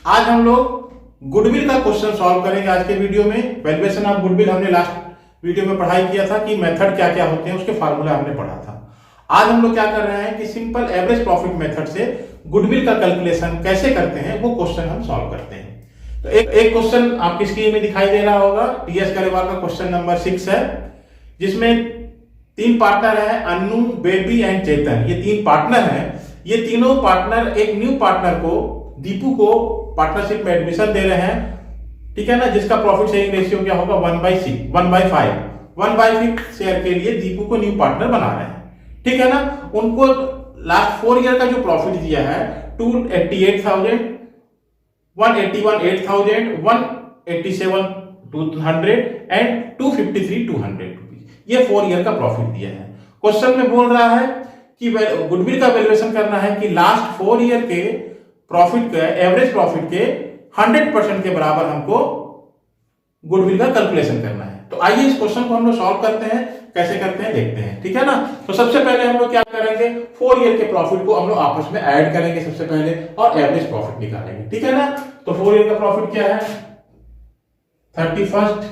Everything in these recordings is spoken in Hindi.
आज हम लोग गुडविल का क्वेश्चन सॉल्व करेंगे। आज के वीडियो में वैल्यूएशन ऑफ गुडविल हमने लास्ट वीडियो में पढ़ाई किया था कि मेथड क्या क्या होते हैं, उसके फार्मूला हमने पढ़ा था। आज हम लोग क्या कर रहे हैं कि सिंपल एवरेज प्रॉफिट मेथड से गुडविल का कैलकुलेशन कैसे करते हैं वो क्वेश्चन हम सॉल्व करते हैं। तो एक क्वेश्चन आपकी स्क्रीन में दिखाई दे रहा होगा, टीएस गरेवाल का क्वेश्चन नंबर 6 है, जिसमें 3 पार्टनर है, अन्नू, बेबी एंड चेतन। ये 3 पार्टनर हैं। ये तीनों पार्टनर एक न्यू पार्टनर को, दीपू को पार्टनरशिप में एडमिशन दे रहे हैं, ठीक है ना, जिसका प्रॉफिट शेयरिंग रेशियो क्या होगा 1/5 1/5 शेयर के लिए दीपू को न्यू पार्टनर बना रहे हैं, ठीक है ना। उनको लास्ट 4 ईयर का जो प्रॉफिट दिया है 288,000, 181,800, 187,200 एंड 253,200 रुपीज, ये 4 ईयर का प्रॉफिट दिया है। क्वेश्चन में बोल रहा है कि गुडविल का वैल्यूएशन करना है कि लास्ट 4 ईयर के प्रॉफिट के, एवरेज प्रॉफिट के 100% के बराबर हमको गुडविल का कैलकुलेशन करना है। तो आइए इस क्वेश्चन को हम लोग सॉल्व करते हैं, कैसे करते हैं देखते हैं, ठीक है ना। तो सबसे पहले हम लोग क्या करेंगे, 4 ईयर के प्रॉफिट को हम लोग आपस में ऐड करेंगे सबसे पहले और एवरेज प्रॉफिट निकालेंगे, ठीक है ना। तो 4 ईयर का प्रॉफिट क्या है, 31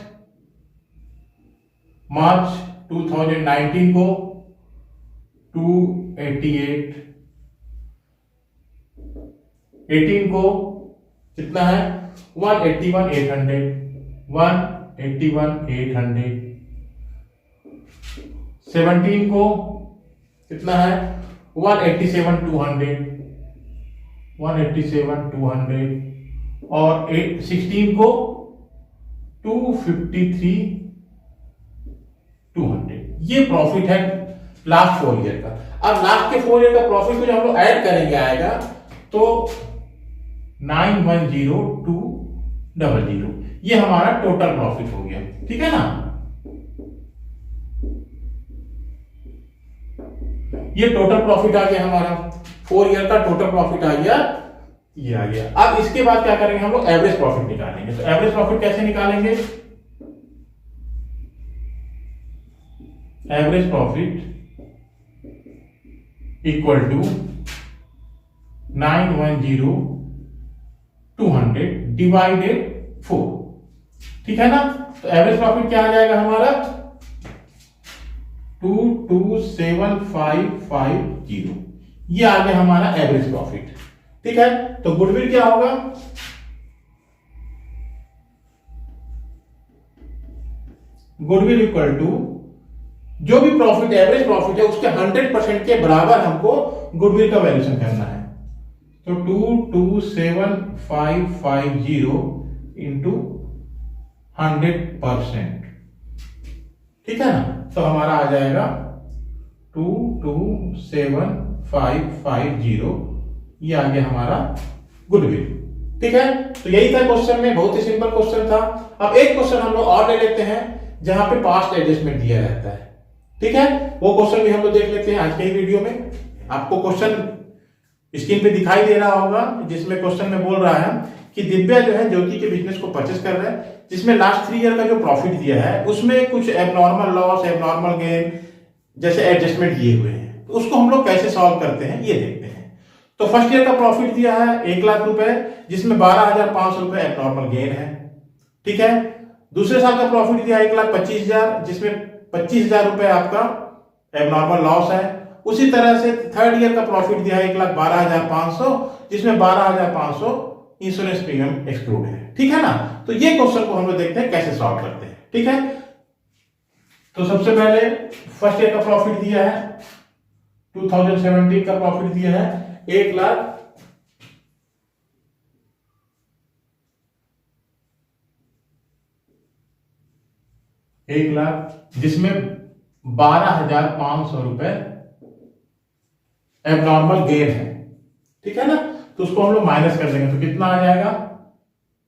मार्च 2019 को 288, 18 को कितना है 181,800, 181,800, 17 को कितना है 187,200, 187,200 और 16 को 253,200। ये प्रॉफिट है लास्ट 4 ईयर का। अब लास्ट के 4 ईयर का प्रॉफिट को जब हम लोग ऐड करेंगे आएगा तो 91,0,200, ये हमारा टोटल प्रॉफिट हो गया, ठीक है ना। ये टोटल प्रॉफिट आ गया हमारा, 4 ईयर का टोटल प्रॉफिट आ गया, ये आ गया। अब इसके बाद क्या करेंगे हम लोग, एवरेज प्रॉफिट निकालेंगे। तो एवरेज प्रॉफिट कैसे निकालेंगे, average profit equal to 91,0,200 divided 4, ठीक है ना। तो एवरेज प्रॉफिट क्या आ जाएगा हमारा 227,550, ये आ गया हमारा एवरेज प्रॉफिट, ठीक है। तो गुडविल क्या होगा, गुडविल इक्वल टू जो भी प्रॉफिट, एवरेज प्रॉफिट है उसके 100% के बराबर हमको गुडविल का वैल्यूएशन करना है। तो 227,550 इंटू 100%, ठीक है ना। तो हमारा आ जाएगा 227,550, ये आ गया हमारा गुडविल, ठीक है। तो यही था क्वेश्चन में, बहुत ही सिंपल क्वेश्चन था। अब एक क्वेश्चन हम लोग और ले लेते हैं जहां पे पास्ट एडजस्टमेंट दिया रहता है, ठीक है। वो क्वेश्चन भी हम लोग देख लेते हैं आज के ही वीडियो में। आपको क्वेश्चन स्क्रीन पे दिखाई दे रहा होगा, जिसमें क्वेश्चन में बोल रहा है कि दिव्या जो है ज्योति के बिजनेस को परचेस कर रहा है, जिसमें लास्ट 3 ईयर का जो प्रॉफिट दिया है उसमें कुछ एबनॉर्मल लॉस, एबनॉर्मल गेन जैसे एडजस्टमेंट दिए हुए हैं। तो उसको हम लोग कैसे सॉल्व करते हैं ये देखते हैं। तो फर्स्ट ईयर का प्रॉफिट दिया है 1,00,000 रुपए, जिसमें 12,500 रुपए एबनॉर्मल गेन है, ठीक है। दूसरे साल का प्रॉफिट दिया 1,25,000, जिसमें 25,000 रुपए आपका एबनॉर्मल लॉस है। उसी तरह से थर्ड ईयर का प्रॉफिट दिया है 1,12,500, जिसमें 12,500 इंश्योरेंस प्रीमियम एक्सक्लूड है, ठीक है ना। तो ये क्वेश्चन को हम लोग देखते हैं कैसे सॉल्व करते हैं, ठीक है। तो सबसे पहले फर्स्ट ईयर का प्रॉफिट दिया है 2017 का प्रॉफिट दिया है 1,00,000, जिसमें 12,500 रुपए एबनॉर्मल गेन है, ठीक है ना। तो उसको हम लोग माइनस कर देंगे तो कितना आ जाएगा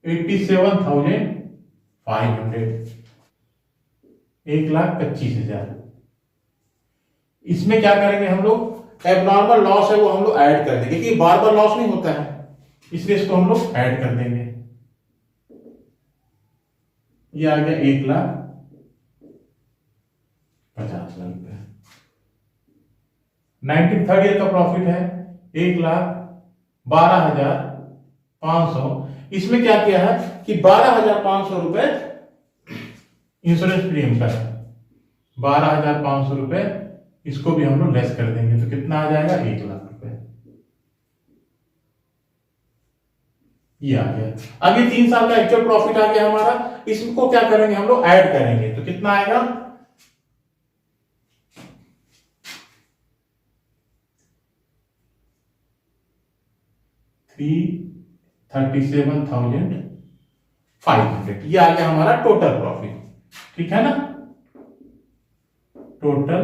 87,500, 1,25,000। इसमें क्या करेंगे हम लोग, एबनॉर्मल लॉस है वो हम लोग ऐड कर देंगे, क्योंकि बार बार लॉस नहीं होता है, इसलिए इसको हम लोग ऐड कर देंगे। ये आ गया 1,50,000 रुपए। 19 थर्ड ईयर का प्रॉफिट है 1,12,000 500, इसमें क्या किया है कि 12,500 रुपए इंश्योरेंस प्रीमियम का है, 12,500 रुपए इसको भी हम लोग लेस कर देंगे तो कितना आ जाएगा 1 लाख रुपए। ये आ गया। अब ये 3 साल का एक्चुअल प्रॉफिट आ गया हमारा, इसको क्या करेंगे हम लोग ऐड करेंगे तो कितना आएगा 337,500, ये आ गया हमारा टोटल प्रॉफिट। ठीक है ना, टोटल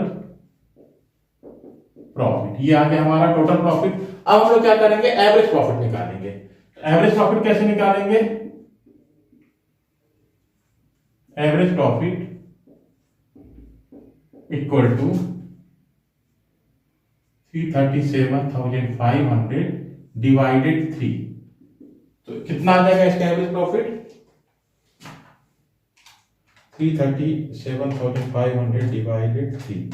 प्रॉफिट ये आ गया हमारा टोटल प्रॉफिट। अब हम लोग क्या करेंगे एवरेज प्रॉफिट निकालेंगे। एवरेज प्रॉफिट कैसे निकालेंगे, average profit equal to 337,500 divided 3, तो कितना आ जाएगा इसका एवरेज प्रॉफिट 337,500 डिवाइडेड 3,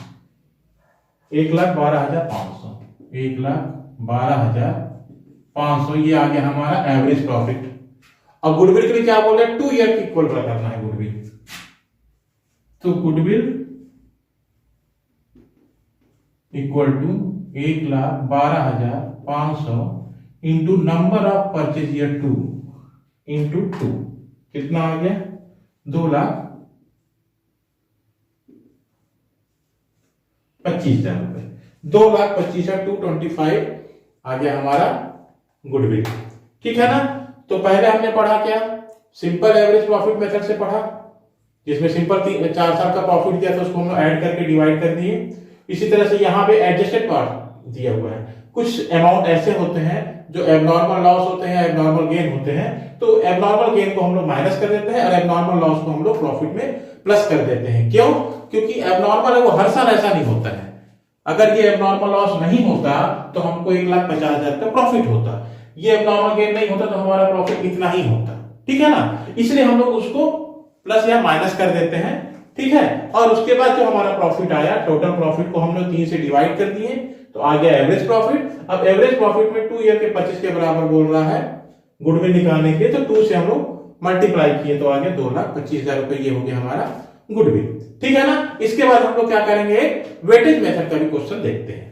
1,12,500, 1,12,500 ये आ गया हमारा एवरेज प्रॉफिट। अब गुडविल के लिए क्या बोल रहे हैं 2 ईयर की इक्वल करना है गुडविल, तो goodwill equal to 1,12,500 into number of purchase year 2 into 2, कितना आ गया 2,25,000 रुपए, 2,25,225 आ गया हमारा गुडविल। ठीक है ना, तो पहले हमने पढ़ा क्या सिंपल एवरेज प्रॉफिट मेथड से पढ़ा, जिसमें सिंपल 4 साल का प्रॉफिट दिया था उसको हम ऐड करके डिवाइड कर दिए। इसी तरह से यहाँ पे एडजस्टेड पार्ट दिया हुआ है, कुछ अमाउंट ऐसे होते हैं जो एबनॉर्मल लॉस होते हैं, एबनॉर्मल गेन होते हैं, तो एबनॉर्मल गेन को हम लोग माइनस कर देते हैं और एबनॉर्मल लॉस को हम लोग प्रॉफिट में प्लस कर देते हैं। क्यों, क्योंकि एबनॉर्मल है वो हर साल ऐसा नहीं होता है। अगर ये एबनॉर्मल लॉस नहीं होता तो हमको 1,50,000 का प्रॉफिट होता, ये एबनॉर्मल गेन नहीं होता तो हमारा प्रॉफिट इतना ही होता। ठीक है ना, इसलिए हम लोग उसको प्लस या माइनस कर देते हैं। ठीक है, और उसके बाद जो हमारा प्रॉफिट आया टोटल प्रॉफिट को हम लोग 3 से डिवाइड कर दिए तो आ गया एवरेज प्रॉफिट। अब एवरेज प्रॉफिट में 2 ईयर के 25 के बराबर बोल रहा है गुडविल निकालने के लिए, तो 2 से हम लोग मल्टीप्लाई किए तो आ गया 2,25,000 रुपए, ये हो गया हमारा गुडविल। ठीक है ना, इसके बाद हम लोग क्या करेंगे एक वेटेज मेथड का भी क्वेश्चन देखते हैं।